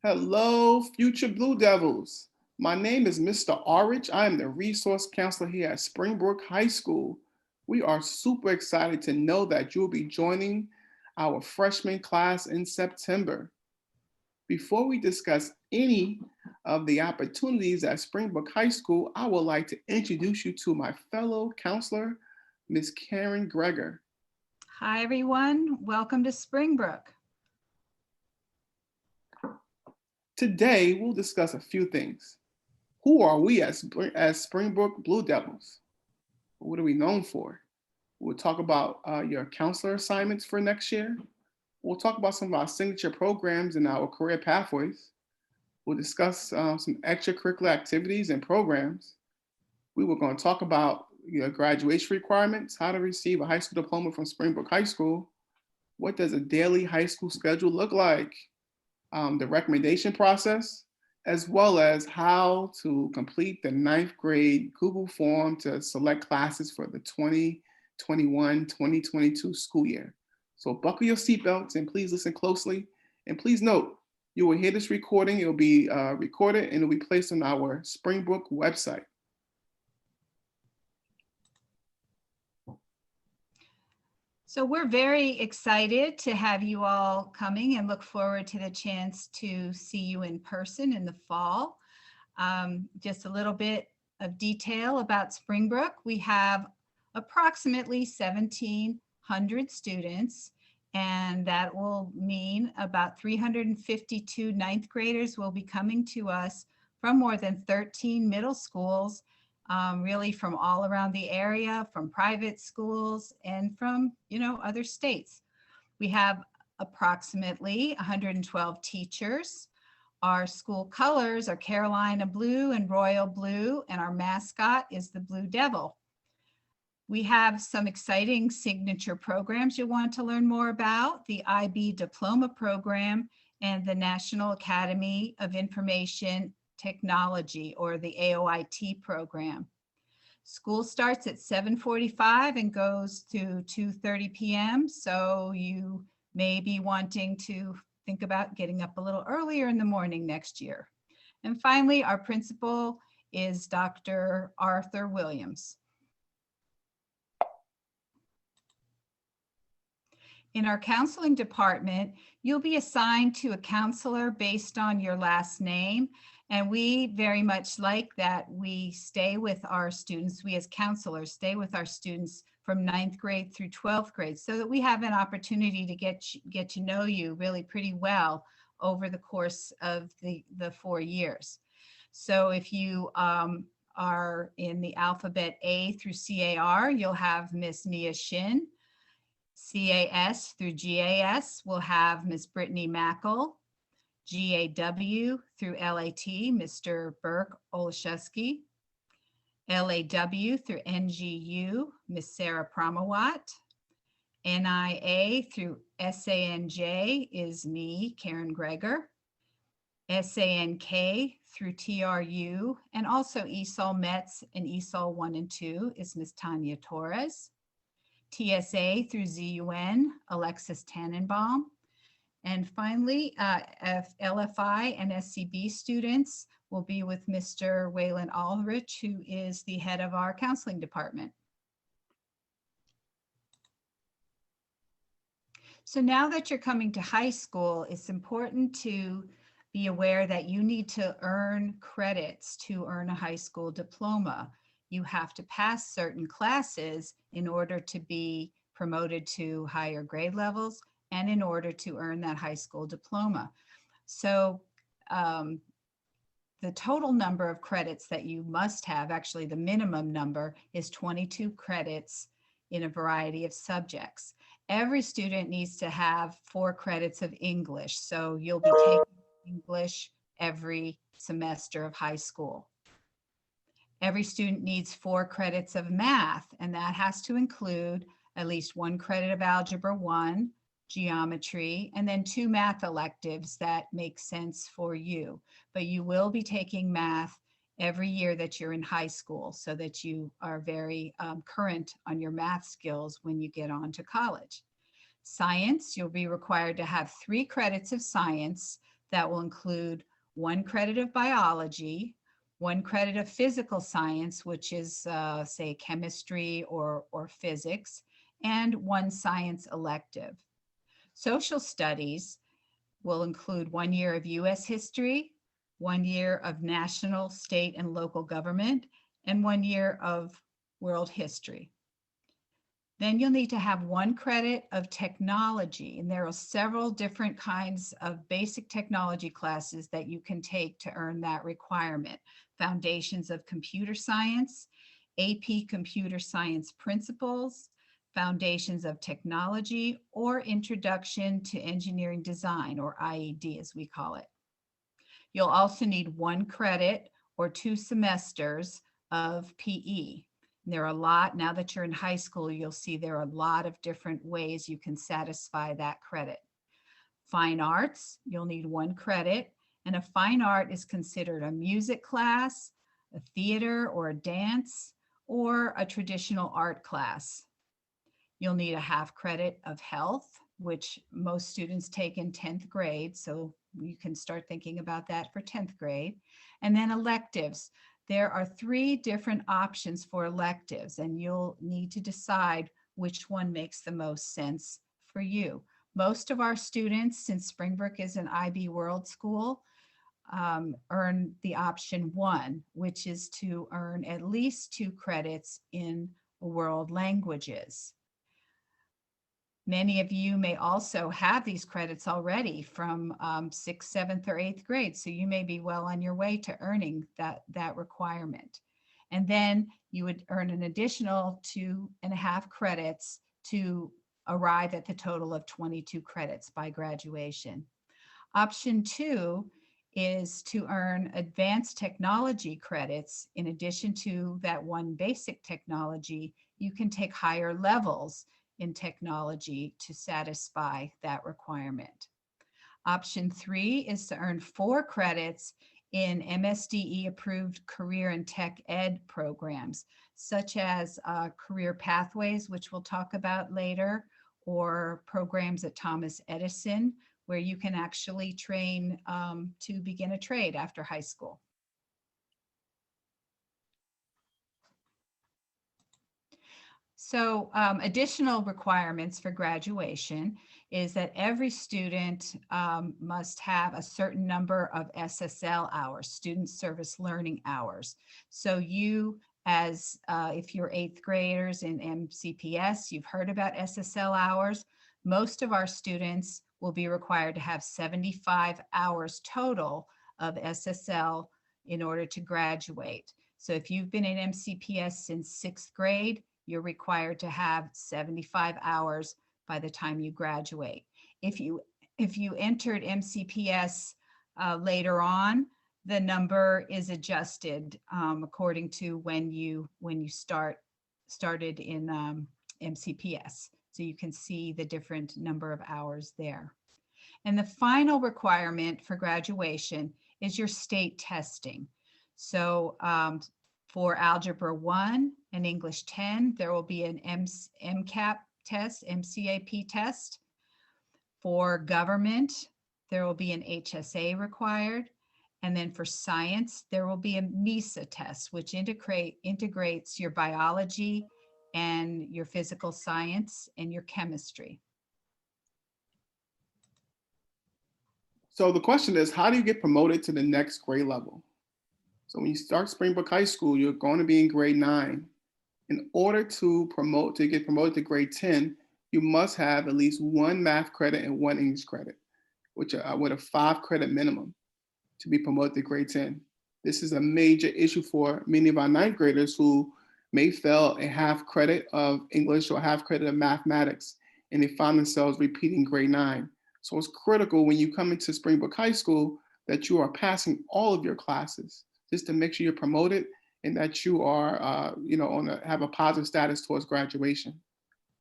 Hello, future Blue Devils. My name is Mr. Orridge. I am the resource counselor here at Springbrook High School. We are super excited to know that you'll be joining our freshman class in September. Before we discuss any of the opportunities at Springbrook High School, I would like to introduce you to my fellow counselor, Ms. Karen Greger. Hi, everyone. Welcome to Springbrook. Today, we'll discuss a few things. Who are we as Springbrook Blue Devils? What are we known for? We'll talk about your counselor assignments for next year. We'll talk about some of our signature programs and our career pathways. We'll discuss some extracurricular activities and programs. We were going to talk about graduation requirements, how to receive a high school diploma from Springbrook High School. What does a daily high school schedule look like? The recommendation process, as well as how to complete the ninth grade Google form to select classes for the 2021-2022 school year. So buckle your seatbelts and please listen closely. And please note, you will hear this recording. It will be recorded and it will be placed on our Springbrook website. So we're very excited to have you all coming and look forward to the chance to see you in person in the fall. Just a little bit of detail about Springbrook. We have approximately 1,700 students, and that will mean about 352 ninth graders will be coming to us from more than 13 middle schools, really from all around the area, from private schools and from, other states. We have approximately 112 teachers. Our school colors are Carolina blue and royal blue, and our mascot is the Blue Devil. We have some exciting signature programs you'll want to learn more about: the IB Diploma Program and the National Academy of Information Technology, or the AOIT program. School starts at 7:45 and goes to 2:30 p.m. So you may be wanting to think about getting up a little earlier in the morning next year. And finally, our principal is Dr. Arthur Williams. In our counseling department, you'll be assigned to a counselor based on your last name. And we very much like that we stay with our students, we as counselors stay with our students from ninth grade through 12th grade, so that we have an opportunity to get to know you really pretty well over the course of the 4 years. So if you are in the alphabet A through CAR, you'll have Miss Mia Shin. CAS through GAS, we'll have Miss Brittany Mackle. GAW through LAT, Mr. Burke Olszewski. LAW through NGU, Miss Sarah Pramawat. NIA through SANJ is me, Karen Greger. SANK through TRU, and also ESOL Mets and ESOL 1 and 2 is Miss Tanya Torres. TSA through ZUN, Alexis Tannenbaum. And finally, LFI and SCB students will be with Mr. Waylon Aldrich, who is the head of our counseling department. So now that you're coming to high school, it's important to be aware that you need to earn credits to earn a high school diploma. You have to pass certain classes in order to be promoted to higher grade levels and in order to earn that high school diploma. So the total number of credits that you must have, actually the minimum number, is 22 credits in a variety of subjects. Every student needs to have 4 credits of English. So you'll be taking English every semester of high school. Every student needs 4 credits of math, and that has to include at least 1 credit of Algebra 1, geometry, and then 2 math electives that make sense for you. But you will be taking math every year that you're in high school so that you are very current on your math skills when you get on to college. Science, you'll be required to have 3 credits of science that will include 1 credit of biology, 1 credit of physical science, which is, say, chemistry or physics, and 1 science elective. Social studies will include 1 year of US history, 1 year of national, state, and local government, and 1 year of world history. Then you'll need to have 1 credit of technology, and there are several different kinds of basic technology classes that you can take to earn that requirement. Foundations of Computer Science, AP Computer Science Principles, Foundations of Technology, or Introduction to Engineering Design, or IED as we call it. You'll also need 1 credit or 2 semesters of PE. There are a lot, now that you're in high school, you'll see there are a lot of different ways you can satisfy that credit. Fine arts, you'll need 1 credit, and a fine art is considered a music class, a theater or a dance, or a traditional art class. You'll need a 1/2 credit of health, which most students take in 10th grade, so you can start thinking about that for 10th grade. And then electives. There are 3 different options for electives, and you'll need to decide which one makes the most sense for you. Most of our students, since Springbrook is an IB World School, earn the option 1, which is to earn at least 2 credits in world languages. Many of you may also have these credits already from 6th, 7th, or 8th grade, so you may be well on your way to earning that requirement. And then you would earn an additional 2.5 credits to arrive at the total of 22 credits by graduation. Option 2 is to earn advanced technology credits. In addition to that 1 basic technology, you can take higher levels in technology to satisfy that requirement. Option 3 is to earn 4 credits in MSDE approved career and tech ed programs, such as career pathways, which we'll talk about later, or programs at Thomas Edison, where you can actually train to begin a trade after high school. So additional requirements for graduation is that every student must have a certain number of SSL hours, student service learning hours. So you, as if you're 8th graders in MCPS, you've heard about SSL hours. Most of our students will be required to have 75 hours total of SSL in order to graduate. So if you've been in MCPS since 6th grade, you're required to have 75 hours by the time you graduate. If you entered MCPS later on, the number is adjusted according to when you started in MCPS. So you can see the different number of hours there. And the final requirement for graduation is your state testing. So for Algebra 1 and English 10, there will be an MCAP test, MCAP test. For government, there will be an HSA required. And then for science, there will be a MESA test, which integrates your biology and your physical science and your chemistry. So the question is, how do you get promoted to the next grade level? So when you start Springbrook High School, you're going to be in grade 9. In order to get promoted to grade 10, you must have at least 1 math credit and 1 English credit, which are with a 5-credit minimum to be promoted to grade 10. This is a major issue for many of our 9th graders who may fail a 1/2 credit of English or 1/2 credit of mathematics, and they find themselves repeating grade 9. So it's critical when you come into Springbrook High School that you are passing all of your classes, just to make sure you're promoted and that you are, have a positive status towards graduation.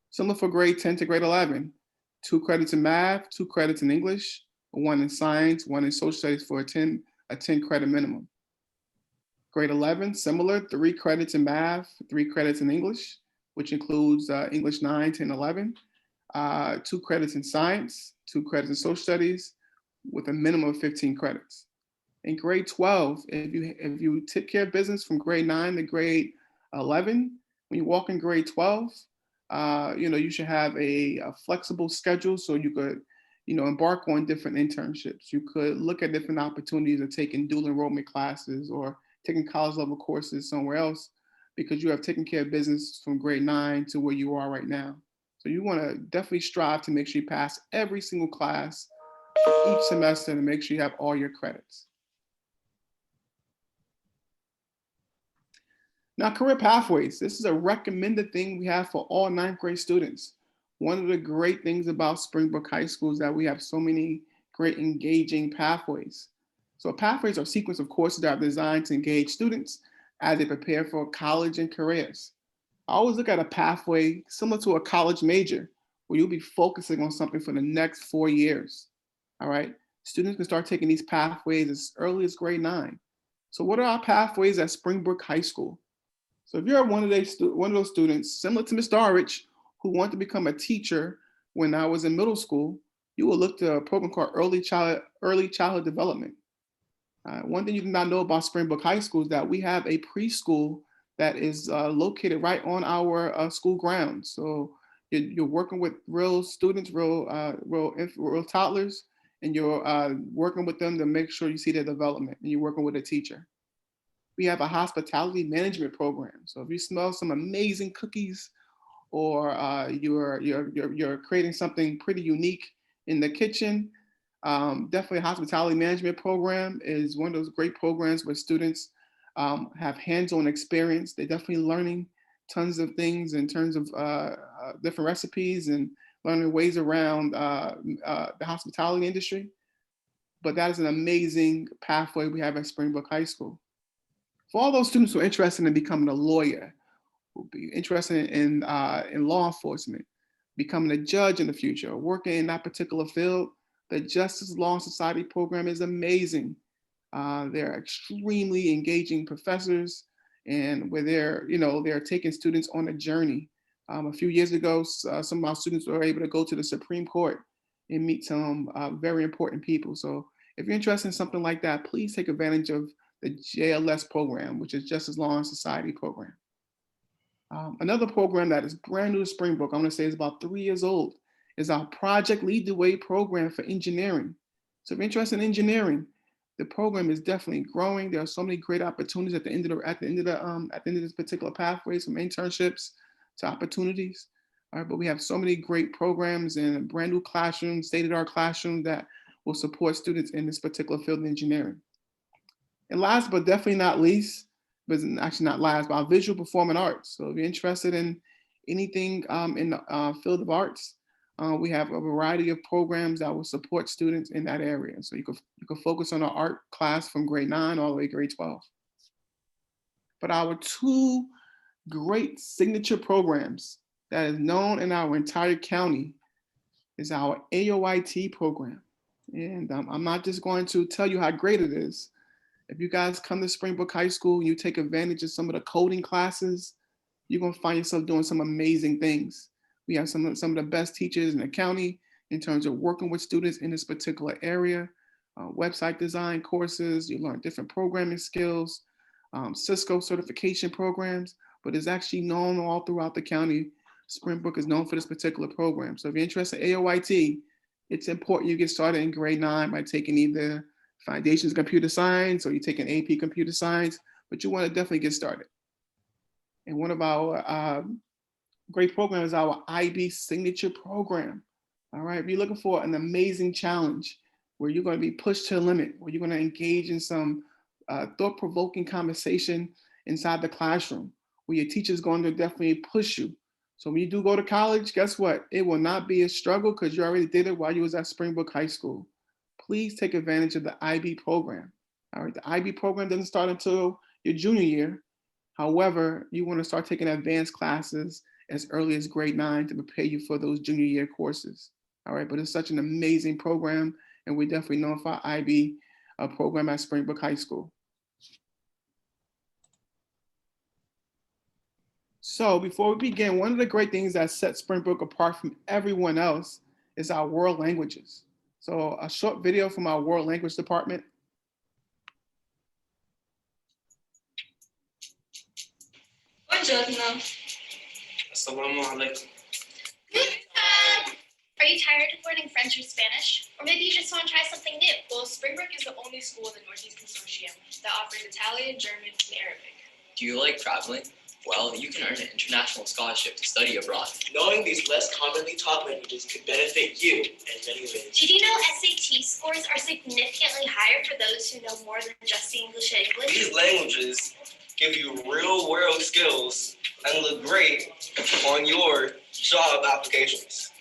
Similar for grade 10 to grade 11, 2 credits in math, 2 credits in English, 1 in science, 1 in social studies for a 10 credit minimum. Grade 11, similar, 3 credits in math, 3 credits in English, which includes English 9, 10, 11, 2 credits in science, 2 credits in social studies, with a minimum of 15 credits. In grade 12, if you take care of business from grade 9 to grade 11, when you walk in grade 12, you should have a flexible schedule so you could, embark on different internships. You could look at different opportunities of taking dual enrollment classes or taking college level courses somewhere else because you have taken care of business from grade 9 to where you are right now. So you want to definitely strive to make sure you pass every single class each semester to make sure you have all your credits. Now, career pathways. This is a recommended thing we have for all ninth grade students. One of the great things about Springbrook High School is that we have so many great engaging pathways. So pathways are a sequence of courses that are designed to engage students as they prepare for college and careers. I always look at a pathway similar to a college major where you'll be focusing on something for the next 4 years. All right. Students can start taking these pathways as early as grade 9. So what are our pathways at Springbrook High School? So if you're one of those students, similar to Mr. Darich, who wanted to become a teacher when I was in middle school, you will look to a program called Early Childhood Development. One thing you do not know about Springbrook High School is that we have a preschool that is located right on our school grounds. So you're working with real students, real toddlers, and you're working with them to make sure you see their development, and you're working with a teacher. We have a hospitality management program. So if you smell some amazing cookies, or you're creating something pretty unique in the kitchen, definitely a hospitality management program is one of those great programs where students have hands-on experience. They're definitely learning tons of things in terms of different recipes and learning ways around the hospitality industry. But that is an amazing pathway we have at Springbrook High School. For all those students who are interested in becoming a lawyer, who be interested in law enforcement, becoming a judge in the future, or working in that particular field, the Justice Law and Society program is amazing. They're extremely engaging professors, and where they're taking students on a journey. A few years ago, some of our students were able to go to the Supreme Court and meet some very important people. So if you're interested in something like that, please take advantage of the JLS program, which is Justice Law and Society program. Another program that is brand new to Springbrook, I'm going to say is about 3 years old, is our Project Lead the Way program for engineering. So if you're interested in engineering, the program is definitely growing. There are so many great opportunities at the end of this particular pathways, from internships to opportunities. All right, but we have so many great programs and brand new classrooms, state-of-the-art classrooms that will support students in this particular field of engineering. And last but definitely not least, but actually not last, but our visual performing arts. So if you're interested in anything in the field of arts, we have a variety of programs that will support students in that area. So you could focus on our art class from grade 9 all the way to grade 12. But our two great signature programs that is known in our entire county is our AOIT program. And I'm not just going to tell you how great it is. If you guys come to Springbrook High School and you take advantage of some of the coding classes, you're going to find yourself doing some amazing things. We have some of the best teachers in the county in terms of working with students in this particular area. Website design courses, you learn different programming skills, Cisco certification programs, but it's actually known all throughout the county. Springbrook is known for this particular program. So if you're interested in AOIT, it's important you get started in grade 9 by taking either Foundations Computer Science or you take an AP Computer Science, but you want to definitely get started. And one of our great programs is our IB Signature Program. All right, if you're looking for an amazing challenge where you're going to be pushed to the limit, where you're going to engage in some thought-provoking conversation inside the classroom, where your teacher's going to definitely push you. So when you do go to college, guess what? It will not be a struggle because you already did it while you was at Springbrook High School. Please take advantage of the IB program. All right, the IB program doesn't start until your junior year. However, you want to start taking advanced classes as early as grade 9 to prepare you for those junior year courses. All right, but it's such an amazing program, and we're definitely known for our IB program at Springbrook High School. So before we begin, one of the great things that sets Springbrook apart from everyone else is our world languages. So a short video from our world language department. Buongiorno. Assalamu alaikum. Are you tired of learning French or Spanish? Or maybe you just want to try something new? Well, Springbrook is the only school in the Northeast Consortium that offers Italian, German, and Arabic. Do you like traveling? Well, you can earn an international scholarship to study abroad. Knowing these less commonly taught languages could benefit you in many ways. Did you know SAT scores are significantly higher for those who know more than just the English and English? These languages give you real-world skills and look great on your job applications.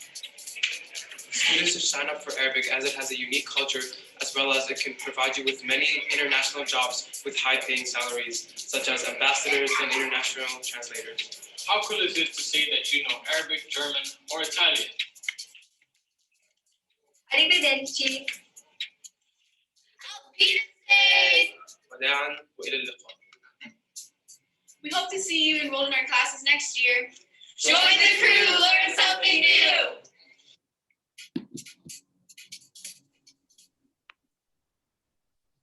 Students should sign up for Arabic as it has a unique culture, as well as it can provide you with many international jobs with high-paying salaries, such as ambassadors and international translators. How cool is it to say that you know Arabic, German, or Italian? Arrivederci. Auf Wiedersehen. وداعاً وإلى اللقاء. We hope to see you enrolled in our classes next year. Join the crew, learn something new.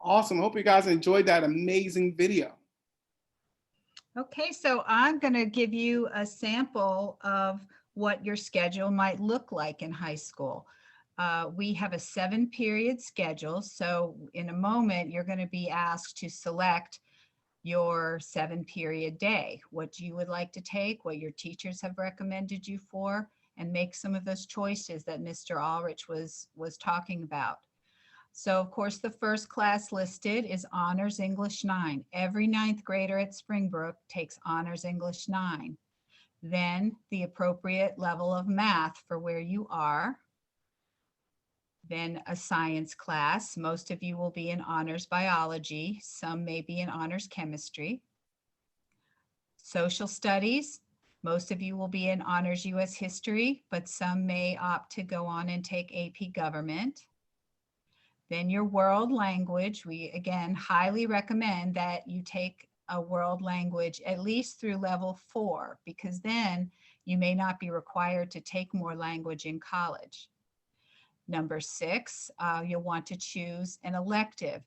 Awesome. Hope you guys enjoyed that amazing video. Okay, so I'm going to give you a sample of what your schedule might look like in high school. We have a 7-period schedule, so in a moment you're going to be asked to select your 7-period day, what you would like to take, what your teachers have recommended you for, and make some of those choices that Mr. Ulrich was talking about. So of course, the first class listed is Honors English 9. Every 9th grader at Springbrook takes Honors English 9. Then the appropriate level of math for where you are. Then a science class. Most of you will be in Honors Biology. Some may be in Honors Chemistry. Social Studies. Most of you will be in Honors US History, but some may opt to go on and take AP Government. Then your world language, we again highly recommend that you take a world language at least through level 4, because then you may not be required to take more language in college. Number 6, you'll want to choose an elective,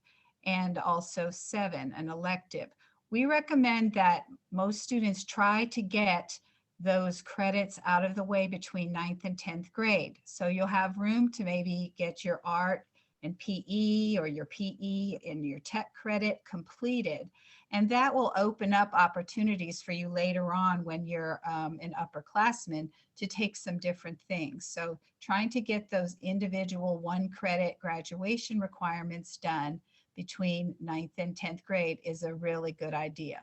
and also 7, an elective. We recommend that most students try to get those credits out of the way between 9th and 10th grade. So you'll have room to maybe get your art and PE or your PE and your tech credit completed. And that will open up opportunities for you later on when you're an upperclassman to take some different things. So trying to get those individual 1-credit graduation requirements done between 9th and 10th grade is a really good idea.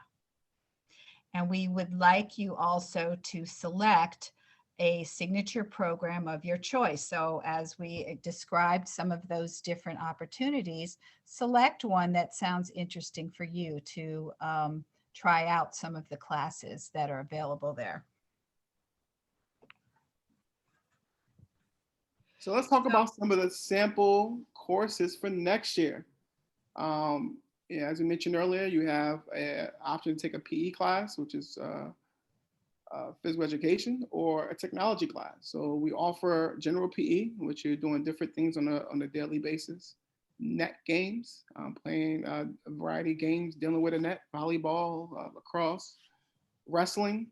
And we would like you also to select a signature program of your choice. So as we described some of those different opportunities, select one that sounds interesting for you to try out some of the classes that are available there. So let's talk about some of the sample courses for next year. Yeah, as we mentioned earlier, you have an option to take a PE class, which is physical education, or a technology class. So we offer general PE, which you're doing different things on a daily basis. Net games, playing a variety of games dealing with a net, volleyball, lacrosse, wrestling,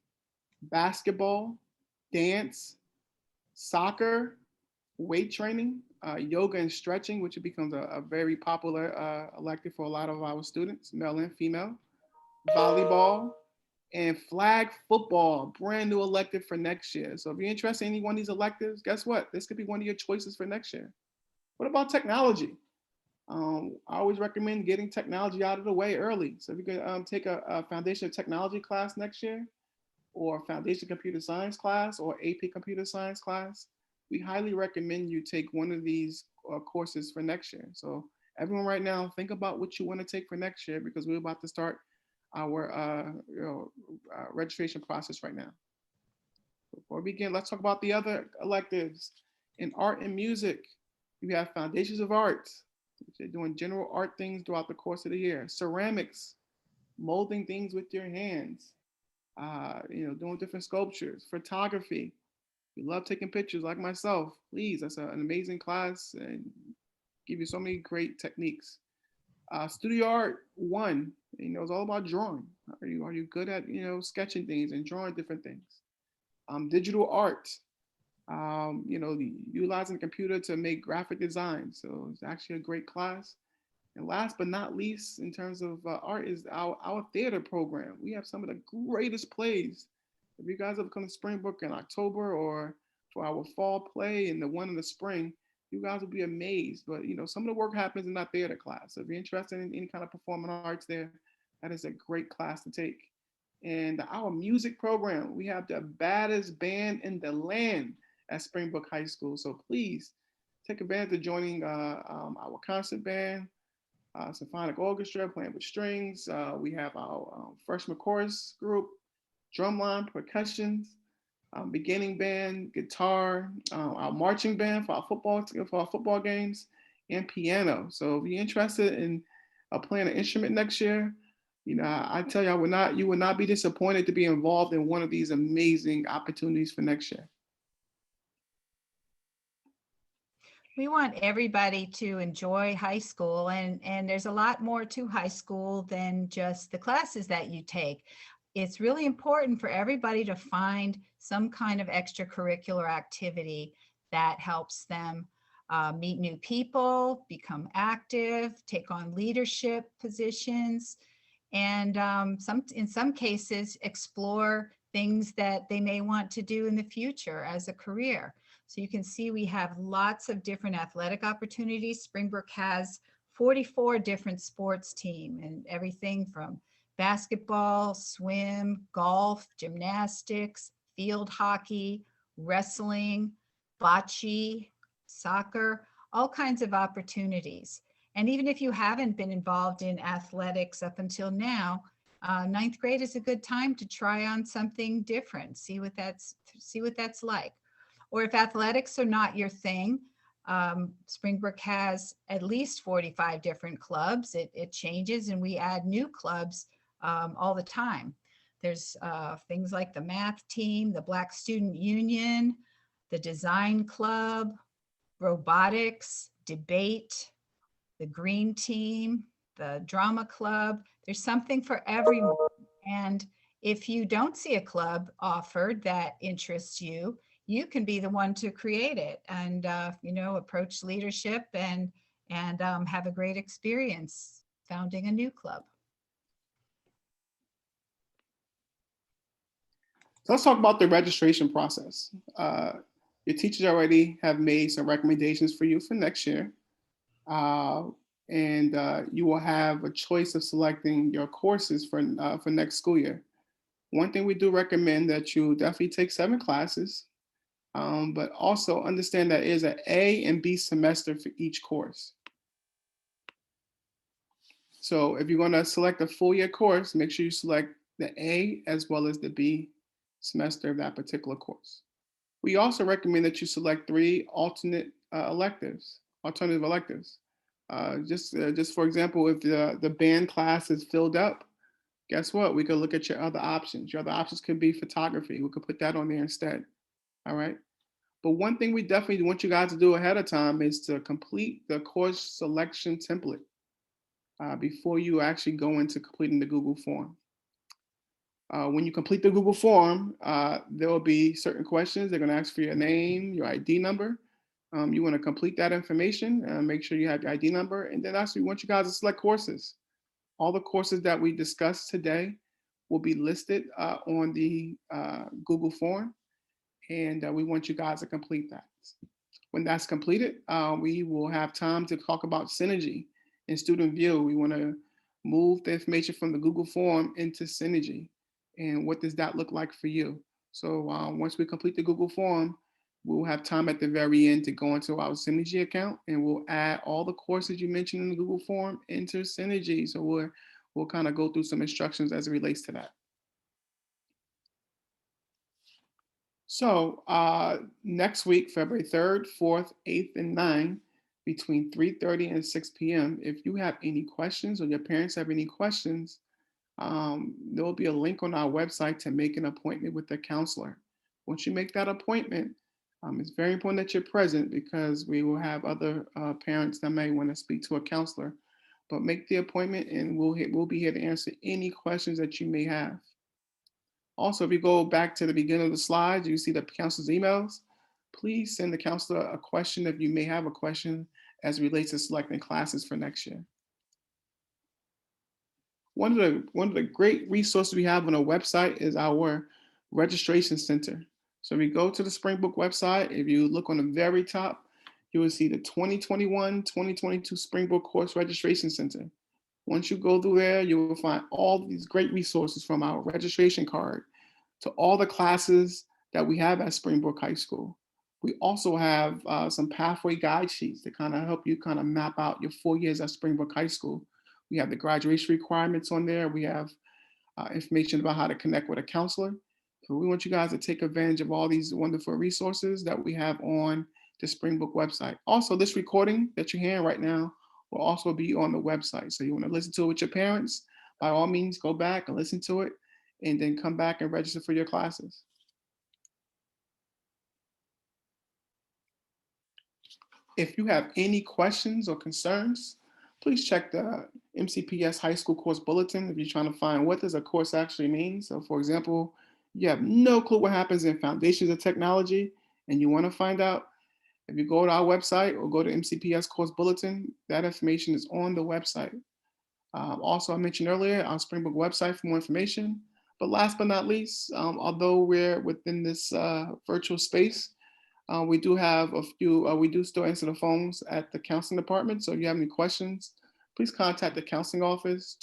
basketball, dance, soccer, weight training, yoga and stretching, which becomes a very popular elective for a lot of our students, male and female, volleyball, and flag football, brand new elective for next year. So if you're interested in any one of these electives, guess what? This could be one of your choices for next year. What about technology? I always recommend getting technology out of the way early. So if you could take a foundation of technology class next year, or foundation computer science class, or AP computer science class, we highly recommend you take one of these courses for next year. So everyone right now, think about what you want to take for next year, because we're about to start our registration process right now. Before we begin, let's talk about the other electives. In art and music, you have Foundations of Art, which are doing general art things throughout the course of the year. Ceramics, molding things with your hands, doing different sculptures. Photography, you love taking pictures like myself, please, that's an amazing class and give you so many great techniques. Studio Art 1, it's all about drawing. Are you good at, sketching things and drawing different things? Digital art, utilizing the computer to make graphic design. So it's actually a great class. And last but not least, in terms of art, is our theater program. We have some of the greatest plays. If you guys ever come to Springbrook in October or for our fall play and the one in the spring, you guys will be amazed. But some of the work happens in that theater class. So if you're interested in any kind of performing arts there, that is a great class to take. And our music program, we have the baddest band in the land at Springbrook High School. So please take advantage of joining our concert band, symphonic orchestra playing with strings. We have our freshman chorus group, drumline, percussions, beginning band, guitar, our marching band for our football games, and piano. So if you're interested in playing an instrument next year, I tell you, you would not be disappointed to be involved in one of these amazing opportunities for next year. We want everybody to enjoy high school, and there's a lot more to high school than just the classes that you take. It's really important for everybody to find some kind of extracurricular activity that helps them meet new people, become active, take on leadership positions, and in some cases explore things that they may want to do in the future as a career. So you can see we have lots of different athletic opportunities. Springbrook has 44 different sports teams, and everything from basketball, swim, golf, gymnastics, field hockey, wrestling, bocce, soccer, all kinds of opportunities. And even if you haven't been involved in athletics up until now, ninth grade is a good time to try on something different, see what that's like. Or if athletics are not your thing, Springbrook has at least 45 different clubs. It changes, and we add new clubs all the time. There's things like the math team, the Black Student Union, the design club, robotics, debate, the green team, the drama club. There's something for everyone. And if you don't see a club offered that interests you, you can be the one to create it and, approach leadership and have a great experience founding a new club. So let's talk about the registration process. Your teachers already have made some recommendations for you for next year. And you will have a choice of selecting your courses for next school year. One thing we do recommend that you definitely take 7 classes, but also understand that it is an A and B semester for each course. So if you're going to select a full year course, make sure you select the A as well as the B semester of that particular course. We also recommend that you select 3 alternative electives. Just for example, if the band class is filled up, guess what? We could look at your other options. Your other options could be photography. We could put that on there instead. All right. But one thing we definitely want you guys to do ahead of time is to complete the course selection template before you actually go into completing the Google form. When you complete the Google form, there will be certain questions. They're going to ask for your name, your ID number. You want to complete that information, make sure you have your ID number, and then actually we want you guys to select courses. All the courses that we discussed today will be listed on the Google form, and we want you guys to complete that. When that's completed, we will have time to talk about Synergy and Student View. We want to move the information from the Google form into Synergy, and what does that look like for you? So once we complete the Google form, we'll have time at the very end to go into our Synergy account, and we'll add all the courses you mentioned in the Google form into Synergy. So we'll kind of go through some instructions as it relates to that. So next week, February 3rd, 4th, 8th, and 9th, between 3:30 and 6 p.m., if you have any questions or your parents have any questions, there will be a link on our website to make an appointment with the counselor. Once you make that appointment, It's very important that you're present because we will have other parents that may want to speak to a counselor. But make the appointment, and we'll be here to answer any questions that you may have. Also, if you go back to the beginning of the slides, you see the counselor's emails. Please send the counselor a question if you may have a question as it relates to selecting classes for next year. One of the great resources we have on our website is our registration center. So if you go to the Springbrook website, if you look on the very top, you will see the 2021-2022 Springbrook Course Registration Center. Once you go through there, you will find all these great resources from our registration card to all the classes that we have at Springbrook High School. We also have some pathway guide sheets to kind of help you kind of map out your 4 years at Springbrook High School. We have the graduation requirements on there. We have information about how to connect with a counselor. So we want you guys to take advantage of all these wonderful resources that we have on the Springbrook website. Also, this recording that you're hearing right now will also be on the website. So you want to listen to it with your parents, by all means, go back and listen to it, and then come back and register for your classes. If you have any questions or concerns, please check the MCPS High School Course Bulletin if you're trying to find what does a course actually mean. So for example, you have no clue what happens in Foundations of Technology and you want to find out, if you go to our website or go to MCPS Course Bulletin, that information is on the website. Also, I mentioned earlier, our Springbrook website for more information. But last but not least, although we're within this virtual space, we do have a few, we do still answer the phones at the counseling department. So if you have any questions, please contact the counseling office,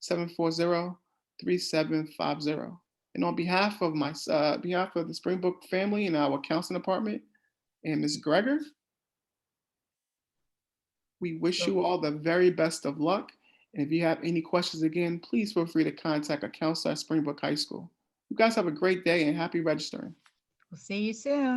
240-740-3750. And on behalf of the Springbrook family and our counseling department and Ms. Greger, we wish you all the very best of luck. And if you have any questions again, please feel free to contact a counselor at Springbrook High School. You guys have a great day and happy registering. We'll see you soon.